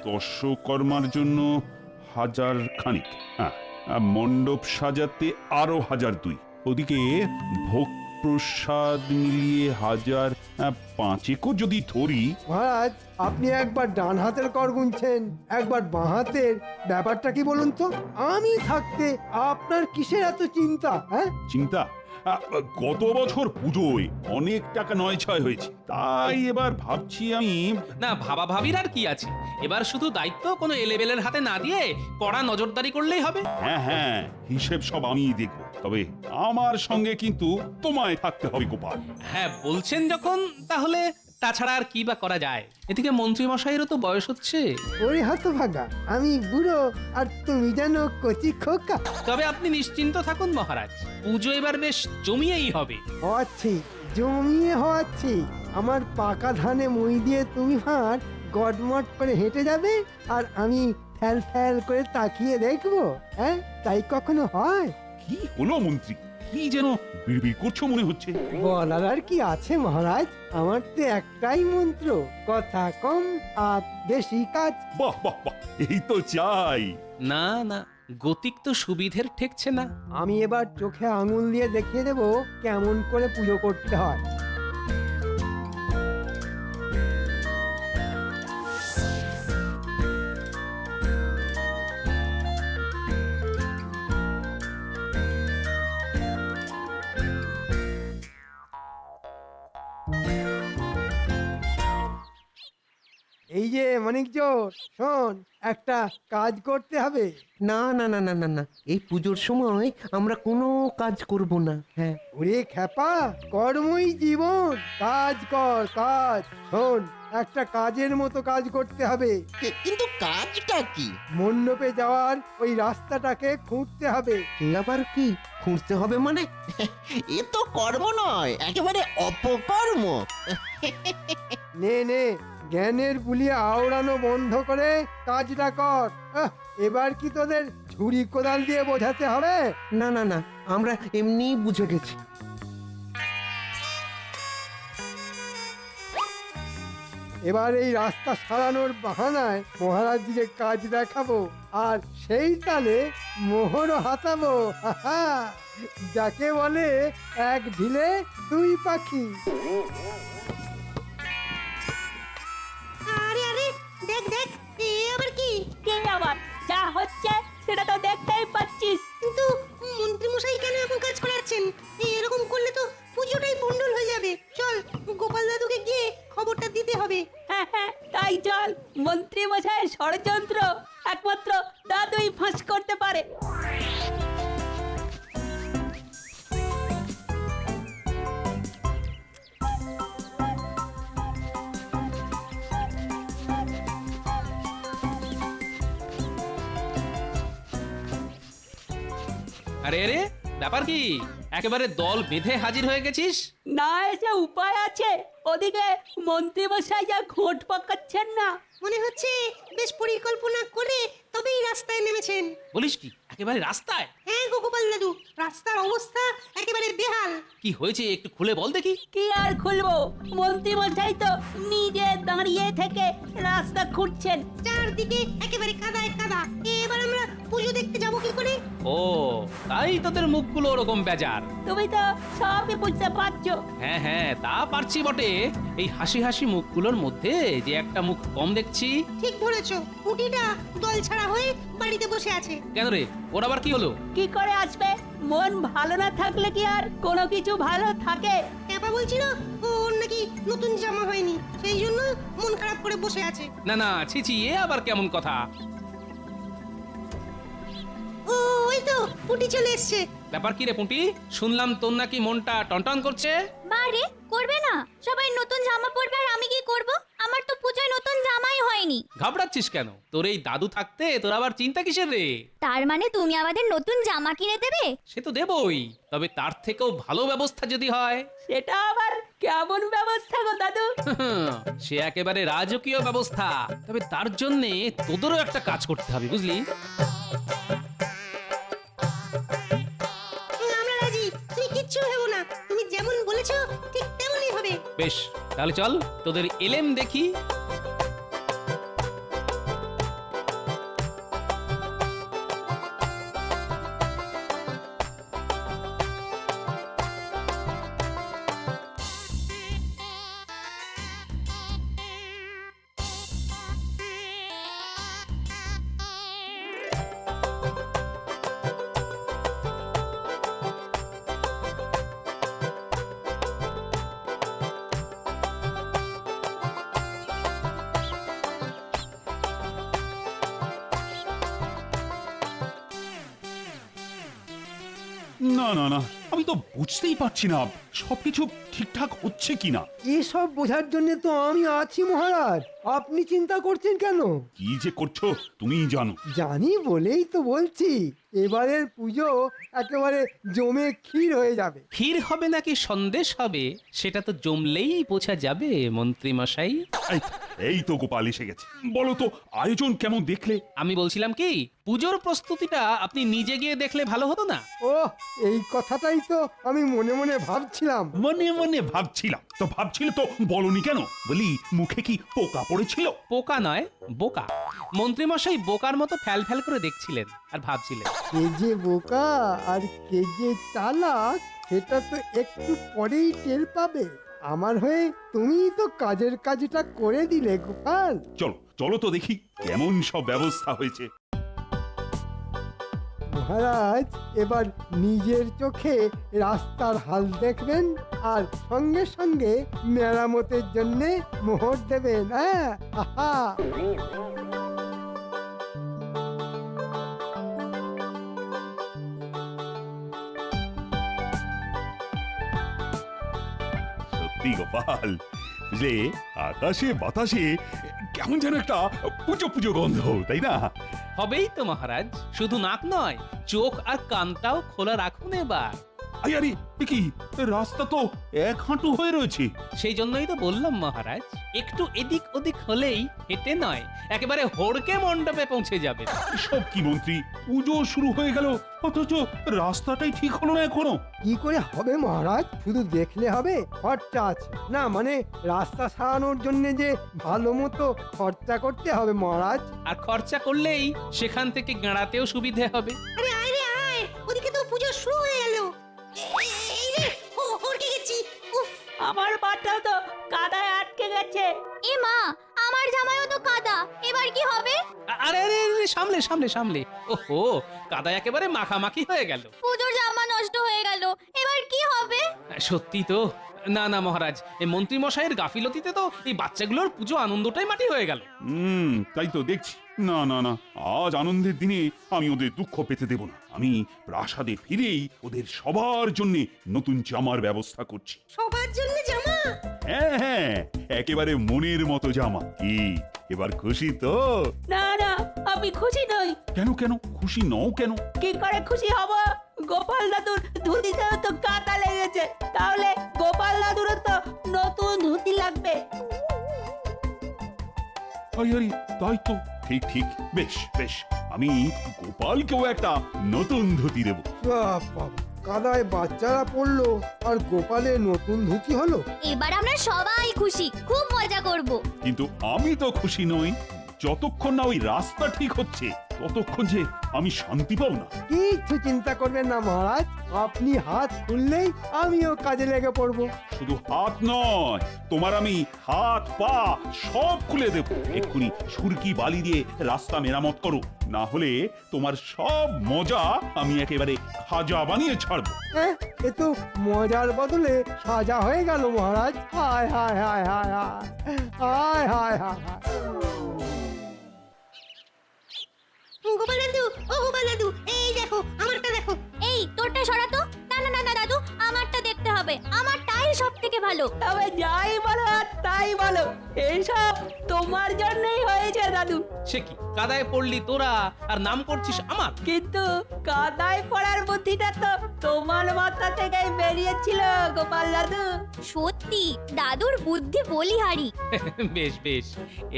দর্শকর্মার জন্য 1000 খানিক, হ্যাঁ, মণ্ডপ সাজাতে আরো 1002, ওদিকে ভোগ প্রসাদ মিলিয়ে 1005 যদি ধরি। মহারাজ, আপনি একবার ডান হাতের কর গুনছেন, একবার বাঁ হাতের। ব্যাপারটা কি বলুন তো? আমি থাকতে আপনার কিসের এত চিন্তা? হ্যাঁ, চিন্তা? গত বছর পুজোয় অনেক টাকা নয় ছয় হয়েছে, তাই এবার ভাবছি আমি। না, ভাবা ভাবির আর কি আছে, এবার শুধু দায়িত্ব কোনো এলেবেলের হাতে না দিয়ে কড়া নজরদারি করলেই হবে। হ্যাঁ হ্যাঁ, হিসেব সব আমিই দেখব, তবে আমার সঙ্গে কিন্তু তোমায় থাকতে হবে গোপাল। হ্যাঁ বলছেন যখন, তাহলে তাছাড়া আর কি বা করা যায়। এদিকে মন্ত্রী মশাইয়েরও তো বয়স হচ্ছে। ওরে হতভাগা, আমি বুড়ো আর তুমি যেন কচি খোকা। তবে আপনি নিশ্চিন্ত থাকুন মহারাজ, পুজো এবার বেশ জমিয়েই হবে। হওয়াচ্ছি, জমিয়ে হওয়াচ্ছি। আমার পাকা ধানে মই দিয়ে তুমি হার গটমট করে হেঁটে যাবে, আর আমি ফ্যাল ফ্যাল করে তাকিয়ে দেখবো। হ্যাঁ, তাই কখনো হয়? কি হলো মন্ত্রী, কি যেন বিড়বিড় করছো মনে হচ্ছে। বলার আর কি আছে মহারাজ, আমার তো একটাই মন্ত্র, কথা কম আর বেশি কাজ। বাহ বাহ বাহ, এই তো চাই। না না, গতিক তো সুবিধের ঠেকছে না। আমি এবার চোখে আঙুল দিয়ে দেখিয়ে দেবো কেমন করে পুজো করতে হয়। এই যে মানিকজ, শোন, একটা কাজ করতে হবে। না না না না না না, এই পুজোর সময় আমরা কোনো কাজ করব না। হ্যাঁ, ওরে খ্যাপা, কর্মই জীবন, কাজ কর কাজ। শোন, একটা কাজের মতো কাজ করতে হবে। কিন্তু কাজটা কি? মণ্ডপে যাওয়ার ওই রাস্তাটাকে খুঁড়তে হবে। এ আবার কি খুঁড়তে হবে মানে? এ তো কর্ম নয়, একেবারে অপকর্ম। নে নে, জ্ঞানের বুলিয়ে আওড়ানো বন্ধ করে কাজটা কর। এবার কি তোদের ছুরি কোদাল দিয়ে বোঝাতে হবে? না না না, আমরা এমনি বুঝে গেছি। এবার এই রাস্তা সারানোর বাহানায় মহারাজজিকে কাজ দেখাবো, আর সেই তালে মোহরও হাতাবো। হাহা, যাকে বলে এক ঢিলে দুই পাখি। আরে আরে, দেখ দেখ, এ আবার কি? কে আবার? যা হচ্ছে সেটা তো দেখতেই পাচ্ছিস। কিন্তু মন্ত্রী মশাই কেন এমন কাজ করাচ্ছেন? এরকম করলে তো পুজোটাই ভণ্ডুল হয়ে যাবে। চল, গোপাল দাদুকে গিয়ে খবরটা দিতে হবে। হ্যাঁ হ্যাঁ, তাই চল। মন্ত্রী মশাইয়ের ষড়যন্ত্র একমাত্র দাদুই ফাঁস করতে পারে। আরে আরে, ব্যাপার কি? একেবারে দল বেঁধে হাজির হয়ে গেছিস? না এসে উপায় আছে? ওদিকে মন্ত্রী মশাই যা ঘোট পাকাচ্ছেন না। মনে হচ্ছে বেশ পরিকল্পনা করে তবেই রাস্তায় নেমেছেন। বলিস কি, একেবারে রাস্তায়? হ্যাঁ গো গোপাল দাদু, রাস্তার অবস্থা একেবারে বেহাল। কি হয়েছে একটু খুলে বল দেখি। কি আর খুলবো, মন্ত্রী মশাই তো নিজে দাঁড়িয়ে থেকে রাস্তা খুঁড়ছেন। চারদিকে একেবারে কাদায় কাদা। এবার আমরা পুজো দেখতে যাব কি করে? ও, তাই তোদের মুখগুলো ওরকম বেজার। তুমি তো সবই বুঝতে পারছো। হ্যাঁ হ্যাঁ, তা পারছি বটে। এই হাসি হাসি মুখগুলোর মধ্যে যে একটা মুখ কম দেখছি। ঠিক ধরেছো, পুটিটা দল ছাড়া হয়ে বাড়িতে বসে আছে। কেন রে, ওর আবার কি হলো? কি করে আসবে? মন ভালো না থাকলে কি আর কোনো কিছু ভালো থাকে? ক্যাপা বলছিল ওর নাকি নতুন জামা হয়নি, সেই জন্য মন খারাপ করে বসে আছে। না না, ছি ছি, এ আবার কেমন কথা? ও, ওই তো পুটি চলে এসছে। ব্যাপার কি রে পুঁটি, শুনলাম তোর নাকি মনটা টনটন করছে। বারে করবে না, সবাই নতুন জামা পরবে আর আমি কি করব? আমার তো পূজায় নতুন জামাই হয়নি। ঘাবড়াচ্ছিস কেন? তোর এই দাদু থাকতে তোর আবার চিন্তা কিসের রে? তার মানে তুমি আমাদের নতুন জামা কিনে দেবে? সে তো দেবই, তবে তার থেকেও ভালো ব্যবস্থা যদি হয়। সেটা আবার কেমন ব্যবস্থা গো দাদু? সে একেবারে রাজকীয় ব্যবস্থা। তবে তার জন্য তোদেরও একটা কাজ করতে হবে, বুঝলি? আমরা রাজি, তুমি কিচ্ছু ভেবো না। তুমি যেমন বলেছো ঠিক তেমনই হবে। বেশ, তাহলে চল তোদের এলেম দেখি। না না না, আমি তো বুঝতেই পারছি না সবকিছু ঠিকঠাক হচ্ছে কিনা। এসব বোঝার জন্য তো আমি আছি মহারাজ, আপনি চিন্তা করছেন কেন? কি যে করছো তুমিই জানো। জানি বলেই তো বলছি, এবারের পুজো একেবারে জমে ক্ষীর হয়ে যাবে। ক্ষীর হবে নাকি সন্দেশ হবে সেটা তো জমলেই বোঝা যাবে মন্ত্রী মশাই। এই তো গোপাল এসে গেছে। বলো তো আয়োজন কেমন দেখলে? আমি বলছিলাম কি, পুজোর প্রস্তুতিটা আপনি নিজে গিয়ে দেখলে ভালো হতো না? ও, এই কথাটাই তো আমি মনে মনে ভাবছিলাম। মনে মনে ভাবছিলাম, তো ভাবছিলে তো বলনি কেন? বলি মুখে কি পোকা পড়েছিল? পোকা নয়, বোকা। মন্ত্রী মশাই বোকার মতো ফ্যাল ফ্যাল করে দেখছিলেন আর ভাবছিলেন। কে যে বোকা আর কে যে চালাক সেটা তো একটু পরেই টের পাবে। আমার হয়ে তুমিই তো কাজের কাজটা করে দিলে গোপাল। চলো চলো তো দেখি কেমন সব ব্যবস্থা হয়েছে। মহারাজ এবার নিজের চোখে রাস্তার হাল দেখবেন আর সঙ্গে সঙ্গে মেরামতের জন্য মোহর দেবেন। হ্যাঁ, আহা। সত্যি গোপাল, বুঝলে আকাশে বাতাসে কেমন যেন একটা পুজো পুজো গন্ধ, তাই না? হবেই তো মহারাজ, শুধু নাক নয়, চোখ আর কানটাও খোলা রাখুন এবার। আরে এ কি, রাস্তা তো এক হাঁটু হয়ে রয়েছে। সেই জন্যই তো বললাম মহারাজ, একটু এদিক ওদিক হলেই হেঁটে নয়, একেবারে হড়কে মণ্ডপে পৌঁছে যাবে। সব কি মন্ত্রী, পুজো শুরু হয়ে গেল অথচ রাস্তাটাই ঠিক হলো না এখনো। কি করে হবে মহারাজ? শুধু দেখলে হবে? খরচা আছে না, মানে রাস্তা সারানোর জন্য যে ভালো মতো খরচা করতে হবে মহারাজ। আর খরচা করলেই সেখান থেকে গাঁড়াতেও সুবিধে হবে। আরে আয় রে আয়, ওদিকে তো পুজো শুরু হয়ে গেল। এই রে, হড়কে গেছি। উফ, আমার পাটাও তো কাদায় আটকে গেছে। এ মা, আমার জামাইও তো কাদা, এবার কি হবে? আরে আরে আরে, সামলে সামলে সামলে। ওহো, কাদা একেবারে মাখামাখি হয়ে গেল। পুজোর জামা নষ্ট হয়ে গেল, এবার কি হবে? সত্যি তো। না না মহারাজ, এই মন্ত্রী মশাইয়ের গাফিলতিতে তো এই বাচ্চাগুলোর পুজো আনন্দটাই মাটি হয়ে গেল। তাই তো দেখছি। না না না, আজ আনন্দের দিনে আমি ওদের দুঃখ পেতে দেব না। আমি প্রাসাদে ফিরেই ওদের সবার জন্য নতুন জামার ব্যবস্থা করছি। সবার জন্য জামা? হ্যাঁ হ্যাঁ, একেবারে মনের মতো জামা। কি এবার খুশি তো? না না, আমি খুশি নই। কেন কেন খুশি নও কেন? কি করে খুশি হব? গোপাল দাদুর ধুতিতেও তো কাঁটা লেগেছে, তাহলে গোপাল দাদুরও তো নতুন ধুতি লাগবে। আরে তাই তো, ঠিক ঠিক, বেশ বেশ, আমি গোপালকেও একটা নতুন ধুতি দেব। বাবা, কাদায় বাচ্চারা পড়লো আর গোপালের নতুন ধুতি হলো। এবার আমরা সবাই খুশি, খুব মজা করব। কিন্তু আমি তো খুশি নই। যতক্ষণ না ওই রাস্তা ঠিক হচ্ছে ততক্ষণ যে আমি শান্তি পাবো না। কিচ্ছু চিন্তা করবেন না মহারাজ, আপনি হাত খুললেই আমিও কাজে লেগে পড়বো। শুধু হাত নয়, তোমার আমি হাত পা সব খুলে দেব। এক্ষুনি সুরকি বালি দিয়ে রাস্তা মেরামত করো, না হলে তোমার সব মজা আমি একেবারে খাজা বানিয়ে ছাড়বো। হ্যাঁ, এ তো মজার বদলে সাজা হয়ে গেল মহারাজ। হায় হায় হায় হায় হায় হায় হায় হায় হায়। গোপাল দাদু, ও গোপাল দাদু, এই দেখো আমারটা দেখো। এই তোরটা সরাতো। না না না না দাদু, আমারটা দেখতে হবে, আমারটাই সব থেকে ভালো। তবে যাই বলো আর তাই বলো, এইসব তোমার জন্যই হয়েছে দাদু। সে কি, কাদায় পড়লি তোরা আর নাম করছিস আমার? কিন্তু কাদায় পড়ার বুদ্ধিটা তো তোমার মাথা থেকেই বেরিয়েছিল গোপাল দাদু। সত্যি দাদুর বুদ্ধি বলিহারি। বেশ বেশ,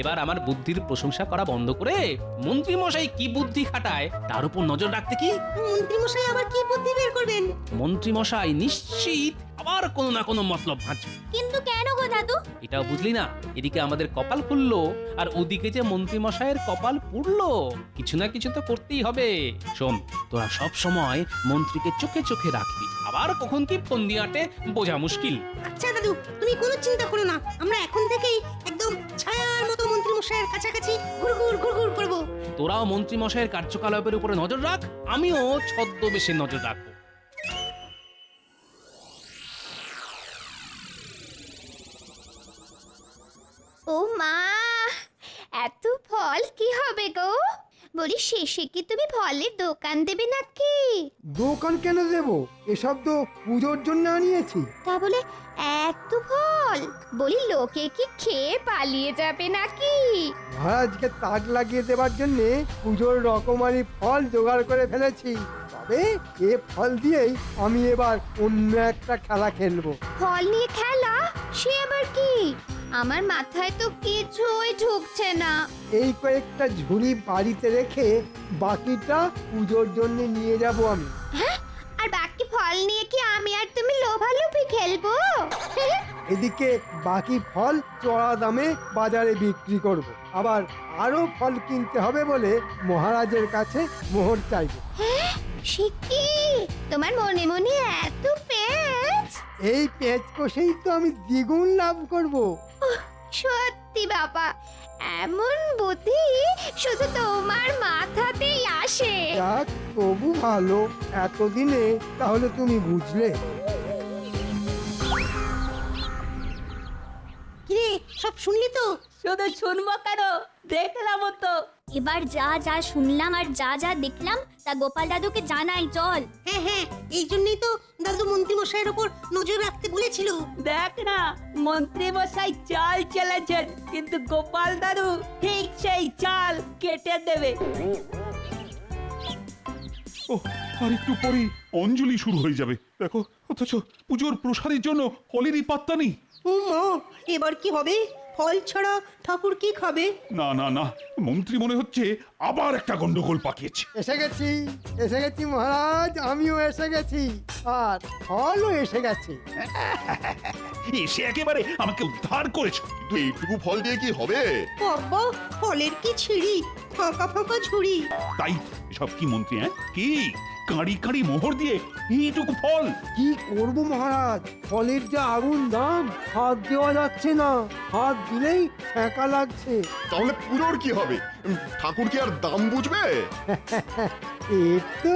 এবার আমার বুদ্ধির প্রশংসা করা বন্ধ করে মন্ত্রী মশাই কি বুদ্ধি খাটায় তার উপর নজর রাখতে কি? মন্ত্রী মশাই আবার কি বুদ্ধি বের করবেন? মন্ত্রী মশাই নিশ্চিত আবার কোনো না কোনো মতলব ভাঁজবে। কিন্তু কেন গো দাদু? এটাও বুঝলি না? এদিকে আমাদের কপাল খুললো আর ওদিকে যে মন্ত্রী মশাইয়ের কপাল পুড়লো। কিছু না কিছু তো করতেই হবে। শোন, তোরা সব সময় মন্ত্রীকে চোখে চোখে রাখবি, আবার কখন কি ফোন দিয়ে আটে বোঝা মুশকিল। আচ্ছা দাদু, তুমি কোনো চিন্তা করো না, আমরা এখন থেকেই একদম ছায়ার মতো মন্ত্রী মশাইয়ের কাছাকাছি ঘুরঘুর ঘুরঘুর করবো। তোরাও মন্ত্রী মশাইয়ের কার্যকলাপের উপরে নজর রাখ, আমিও ছদ্মবেশে নজর রাখবো। ও মা, এত ফল কি হবে গো? বলি শেষে কি তুমি ফলের দোকান দেবে নাকি? দোকান কেন দেব? এসব তো পুজোর জন্য আনিয়েছি। তা বলে এত ফল? বলি লোকে কি খেয়ে পালিয়ে যাবে নাকি? মহারাজকে তাক লাগিয়ে দেবার জন্য পুজোর রকমারি ফল জোগাড় করে ফেলেছি। তবে এ ফল দিয়েই আমি এবার অন্য একটা খেলা খেলবো। ফল নিয়ে খেলা? সে আবার কি? আমার মাথায় তো কিছুই ঢুকছে না। এই কয়েকটা ঝুড়ি বাড়িতে রেখে বাকিটা পুজোর জন্য নিয়ে যাব আমি। হ্যাঁ? আর বাকি ফল নিয়ে কি আমি আর তুমি লোভালোভি খেলবো? এদিকে বাকি ফল চড়া দামে বাজারে বিক্রি করব। আবার আরো ফল কিনতে হবে বলে মহারাজের কাছে মোহর চাইব। হ্যাঁ? সে কি? তোমার মনে মনে এত পেঁচ? এই পেঁচ কষেই তো আমি দ্বিগুণ লাভ করব। সত্যি বাবা, এমন বুদ্ধি শুধু তোমার মাথাতেই আসে। যাক, তবু ভালো, এতদিনে তাহলে তুমি বুঝলে। কিরে সব শুনলি তো? শুধু শুনবো কেন, দেখলামও তো। এবার যা যা শুনলাম আর যা যা দেখলাম তা গোপাল দাদুকে জানাই, চল। হ্যাঁ হ্যাঁ, এই জন্যই তো দাদু মন্ত্রী মশাইয়ের ওপর নজর রাখতে বলেছিল। দেখ না, মন্ত্রী মশাই চাল চেলেছেন, কিন্তু গোপাল দাদু ঠিক সেই চাল কেটে দেবে। ও, আর একটু পরেই অঞ্জলি শুরু হয়ে যাবে দেখো, অথচ পুজোর প্রসাদের জন্য ফলেরই পাত্তা নেই। ও মা, এবার কি হবে? ফল ছাড়া ঠাকুর কি খাবে? না না না, মন্ত্রী মনে হচ্ছে আবার একটা গন্ডগোল পাকিয়েছে। এসে গেছি, এসে গেছি মহারাজ, আমিও এসে গেছি, আর ফলও এসে গেছে। এসে একেবারে আমাকে উদ্ধার করেছো। কিন্তু এইটুকু ফল দিয়ে কি হবে? বাবা, ফলের কি ছিঁড়ি, ফাঁকা ফাঁকা ঝুড়ি। তাই সব কি মন্ত্রী, হ্যাঁ কি কাঁড়ি কাঁড়ি মোহর দিয়ে এইটুকু ফল? কি করব মহারাজ, ফলের যা আগুন দাম, হাত দেওয়া যাচ্ছে না, হাত দিলেই ঠেকা লাগছে। তাহলে পুজোর কি হবে? ঠাকুর কি আর দাম বুঝবে? এর তো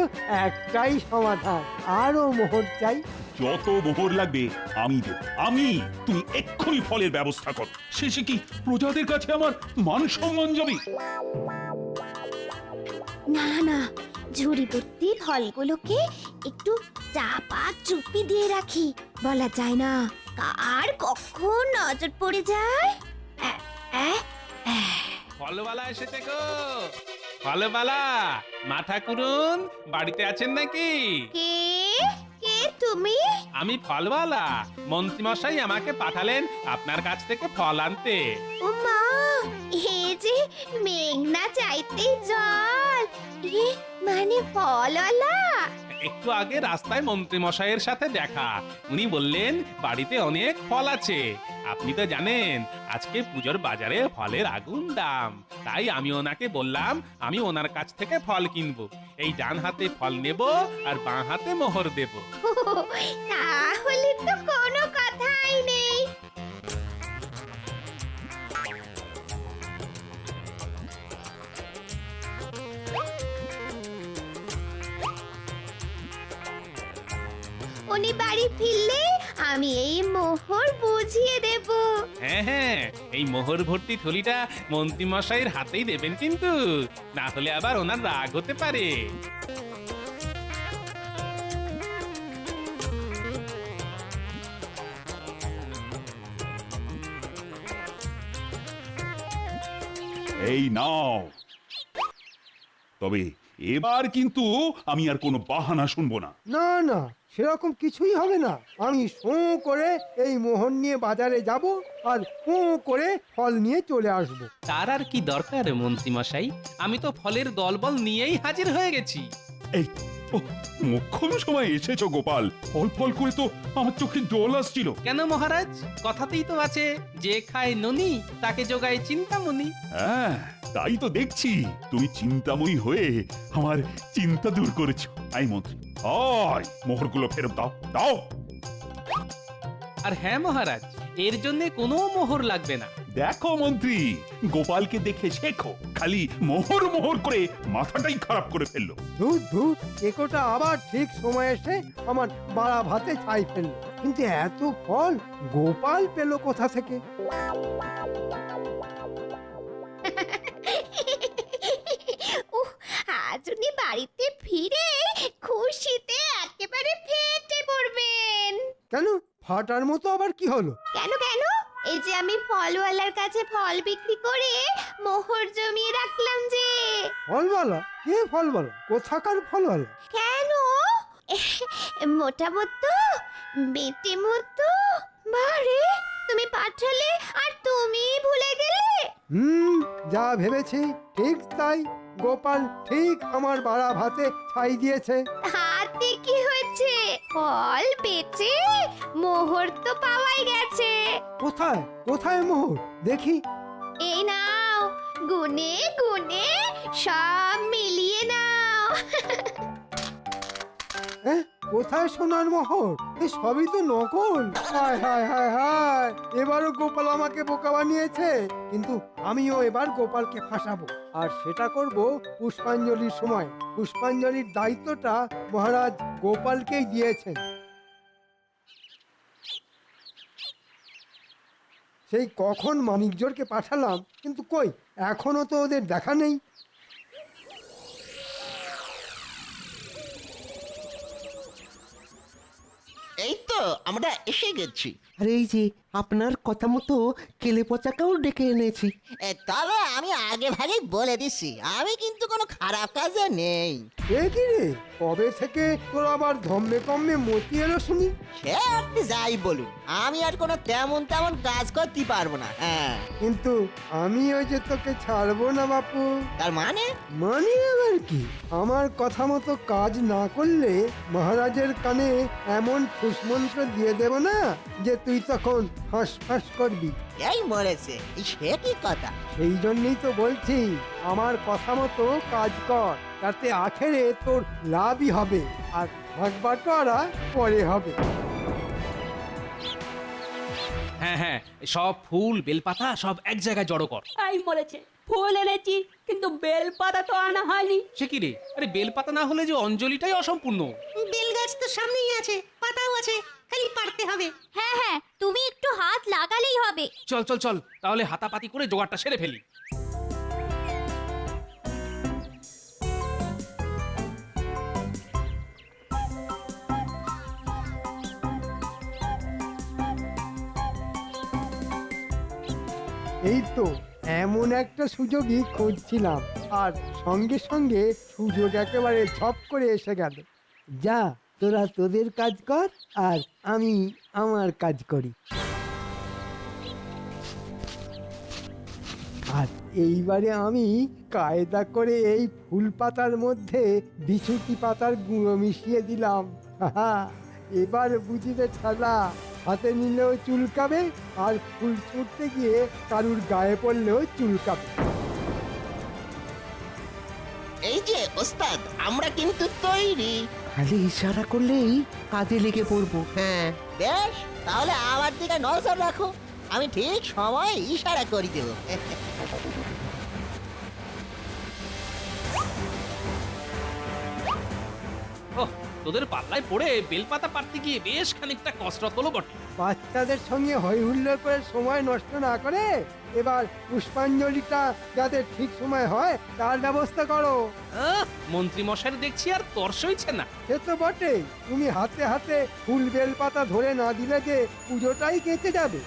একটাই সমাধান, আরো মোহর চাই। যত মোহর লাগবে আমি দেব, আমি। তুমি এক্ষুনি ফলের ব্যবস্থা করো, শেষে কি প্রজাদের কাছে আমার মান সম্মান যাবে? না না, ঝুড়ি ভর্তি ফলগুলোকে একটু চাপা চুপি দিয়ে রাখি, বলা যায় না কার কখন নজর পড়ে যায়। ফলবালা এসেছে গো, ফলবালা। মাথা কুরুন বাড়িতে আছেন নাকি? কে কে তুমি? আমি ফলবালা, মন্ত্রী মশাই আমাকে পাঠালেন আপনার কাছ থেকে ফল আনতে। ও মা, এ যে মেঘনা চাইতেই জল, এ মানে ফলওয়ালা। একটু আগে রাস্তায় মন্ত্রী মশাইয়ের সাথে দেখা, উনি বললেন বাড়িতে অনেক ফল আছে। আপনি তো জানেন আজকে পুজোর বাজারে ফলের আগুন দাম, তাই আমি ওনাকে বললাম আমি ওনার কাছ থেকে ফল কিনবো। এই ডান হাতে ফল নেব আর বাঁ হাতে মোহর দেব। তাহলে তো কোনো কথাই নেই। উনি বাড়ি ফিরলে আমি এই মোহর বুঝিয়ে দেব। হ্যাঁ হ্যাঁ, এই মোহর ভর্তি থলিটা মন্ত্রী মশাইয়ের হাতেই দেবেন, কিন্তু না হলে আবার ওনার রাগ হতে পারে। এই নাও। তবে এবার কিন্তু আমি আর কোনো বাহানা শুনবো না। না না, সেরকম কিছুই হবে না। আমি শোঁ করে এই মোহর নিয়ে বাজারে যাব আর শোঁ করে ফল নিয়ে চলে আসব। তার আর কি দরকার মন্ত্রী মশাই, আমি তো ফলের দলবল নিয়েই হাজির হয়ে গেছি। এই ও, মোক্ষম সময় এসেছো গোপাল। ফল ফল করে তো আমার চোখে জল আসছিল। কেন মহারাজ, কথাতেই তো আছে যে খায় ননি তাকে যোগায় চিন্তামণি। হ্যাঁ, তাই তো দেখছি তুমি চিন্তাময়ী হয়ে আমার চিন্তা দূর করেছো। আই মন্ত্রী, আয় মোহরগুলো ফেরত দাও, দাও। আর হ্যাঁ মহারাজ, এর জন্য কোনো মোহর লাগবে না। দেখো মন্ত্রী, গোপালকে দেখে শেখো, খালি মোহর মোহর করে মাথাটাই খারাপ করে ফেললো। ধুর ধুর, একোটা আবার ঠিক সময় এসে আমার বাড়া ভাতে ছাই ফেললো। কিন্তু এত ফল গোপাল পেল কোথা থেকে? উহ, আজ উনি বাড়িতে ফিরে খুশিতে একেবারে ফেটে পড়বেন। কেন ফাটার মতো আবার কি হলো? কেন কেন? এই যে আমি ফলওয়ালার কাছে ফল বিক্রি করে মোহর জমিয়ে রাখলাম যে। ফলওয়ালা? কে ফলওয়ালা? কোথাকার ফলওয়ালা? কেন? মোটা মতো, বেটে মতো। বারে, তুমি পাঠালে আর তুমি ভুলে গেলে। যা ভেবেছি ঠিক তাই। গোপাল ঠিক আমার বাড়া ভাতে ছাই দিয়েছে। হাতে কি হয়েছে? ফল বেচে মোহর তো পাওয়াই গেছে। কোথায় কোথায় মোহর দেখি? এই নাও, গুনে গুনে সব মিলিয়ে নাও। কোথায় সোনার মোহর? এ সবই তো নকল। হায় হায় হায় হায়, এবারও গোপাল আমাকে বোকা বানিয়েছে। কিন্তু আমিও এবার গোপালকে ফাঁসাবো, আর সেটা করব পুষ্পাঞ্জলির সময়। পুষ্পাঞ্জলির দায়িত্বটা মহারাজ গোপালকেই দিয়েছেন। সেই কখন মানিকজোরকে পাঠালাম, কিন্তু কই এখনো তো ওদের দেখা নেই। এই তো আমরা এসে গেছি। আর এই যে আপনার কথা মতো কেলে পচাকেও ডেকে এনেছি। তবে আমি আগে ভাগেই বলে দিছি, আমি কিন্তু কোনো খারাপ কাজে নেই। এ কি রে, কবে থেকে তোর আবার ধম্মে কম্মে মতি এলো শুনি? সে আপনি যাই বলুন, আমি আর কোনো তেমন তেমন কাজ করতে পারবো না। হ্যাঁ, কিন্তু আমি ওই যে তোকে ছাড়বো না বাপু। তার মানে মানে আবার কি? আমার কথা মতো কাজ না করলে মহারাজের কানে এমন ফুসমন্ত্র দিয়ে দেব না যে তুই তখন হাঁস ফাঁস করবি। এই মরেছে, সে কি কথা? সেই জন্যই তো বলছি, আমার কথা মতো কাজ কর, তাতে আখেরে তোর লাভই হবে, আর ভাগ বাটোয়ারা পরে হবে। হ্যাঁ হ্যাঁ, সব ফুল বেলপাতা সব এক জায়গায় জড়ো কর। এই মরেছে, ফুল এনেছি কিন্তু বেলপাতা তো আনা হয়নি। সে কি রে? আরে বেলপাতা না হলে যে অঞ্জলিটাই অসম্পূর্ণ। বেল গাছ তো সামনেই আছে, পাতাও আছে, খালি পারতে হবে। হ্যাঁ হ্যাঁ, তুমি একটু হাত লাগালেই হবে। চল চল চল, তাহলে হাতাপাতি করে জোগাড়টা সেরে ফেলি। এই তো এমন একটা সুযোগই খুঁজছিলাম, আর সঙ্গে সঙ্গে সুযোগ একেবারে ঝপ করে এসে গেল। যা, তোরা তোদের কাজ কর, আর আমি আমার কাজ করি। আর এইবারে আমি কায়দা করে এই ফুল পাতার মধ্যে বিছুটি পাতার গুঁড়ো মিশিয়ে দিলাম। হাহা, এবার বুঝিবে ছালা, হাতে নিলেও চুলকাবে, আর ফুল ছুটতে গিয়ে কারুর গায়ে পড়লেও চুলকাবে। এই যে ওস্তাদ, আমরা কিন্তু তৈরি। খালি ইশারা করলেই কাজে লেগে পড়বো। হ্যাঁ, বেশ, তাহলে আমার দিকে নজর রাখো, আমি ঠিক সময় ইশারা করে দেব। ওহ, তোদের পাল্লায় পড়ে বেলপাতা পারতে গিয়ে বেশ খানিকটা কসরত হলো বটে। বাচ্চাদের সঙ্গে হই হুল্লোড় করে সময় নষ্ট না করে এবার পুষ্পাঞ্জলিটা যাতে ঠিক সময় হয় তার ব্যবস্থা করো। মন্ত্রী মশাইয়ের দেখছি আর তর্স হইছে না। সে তো বটেই, তুমি হাতে হাতে ফুল বেল পাতা ধরে না দিলে যে পুজোটাই কেটে যাবে।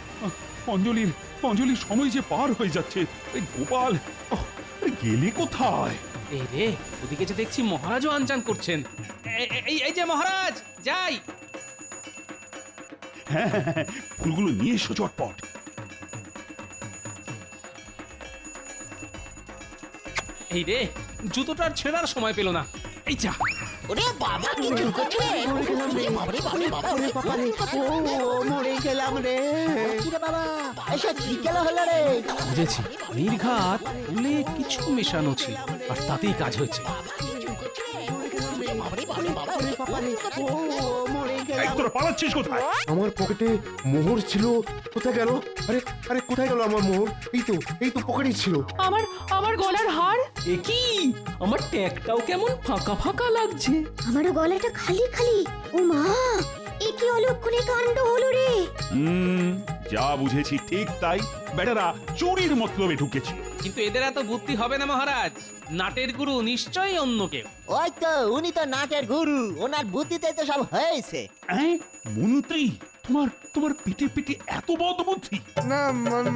অঞ্জলির সময় যে পার হয়ে যাচ্ছে। এই গোপাল, আরে গেলি কোথায়? এই রে, ওদিকে যে দেখছি মহারাজও আনজান করছেন। এই যে মহারাজ, যাই। হ্যাঁ হ্যাঁ, হ্যাঁ, ফুলগুলো নিয়ে এসো চটপট। এই রে, জুতোটার ছেঁড়ার সময় পেল না। এই যা। ওরে বাবা, কিছু করছে? মরে গেলাম রে। বাবা, এসব কি গেল হলো রে? বুঝেছি, নির্ঘাত ফুলে কিছু মেশানো ছিল, আর তাতেই কাজ হয়েছে। এই তোরা পালাচ্ছিস কোথায়? আমার পকেটে মোহর ছিল, কোথায় গেল? আরে আরে কোথায় গেল আমার মোহর? এই তো পকেটেই ছিল। আমার গলার হার। এ কি, আমার ট্যাগটাও কেমন ফাঁকা ফাঁকা লাগছে। আমারও গলাটা খালি খালি। ও মা, এ কি অলক্ষণে কাণ্ড হলো রে। যা বুঝেছি ঠিক তাই, বেটারা চুরির মতলবে ঢুকেছে। কিন্তু এদের এত বুদ্ধি হবে না মহারাজ, নাটের গুরু নিশ্চয়ই অন্য কেউ। ওই তো উনি তো নাটের গুরু, ওনার বুদ্ধিতে তো সব হয়েছে। হ্যাঁ, মন্ত্রী, তোমার তোমার পিঠে পিঠে এত বদ বুদ্ধি? না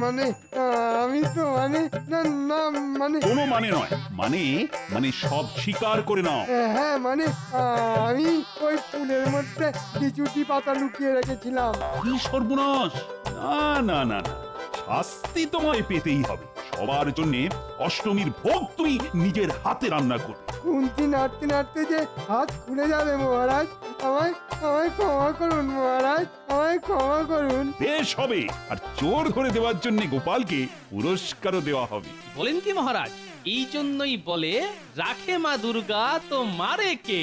মানে আমি তো মানে না না মানে কোনো মানে নয়, মানে মানে সব স্বীকার করে নাও। হ্যাঁ মানে আমি ওই ফুলের মধ্যে কিছুটি পাতা লুকিয়ে রেখেছিলাম। কি সর্বনাশ! না না না না, শাস্তি তোমায় পেতেই হবে। সবার জন্য অষ্টমীর ভোগ তুমি নিজের হাতে রান্না করবে। কুঞ্চি নাড়তে নাড়তে যে হাত খুলে যাবে মহারাজ, আমায় আমায় ক্ষমা করুন মহারাজ, আমায় ক্ষমা করুন। বেশ হবে, আর চোর ধরে দেওয়ার জন্য গোপালকে পুরস্কারও দেওয়া হবে। বলেন কি মহারাজ, এই জন্যই বলে রাখে মা দুর্গা তো মারে কে।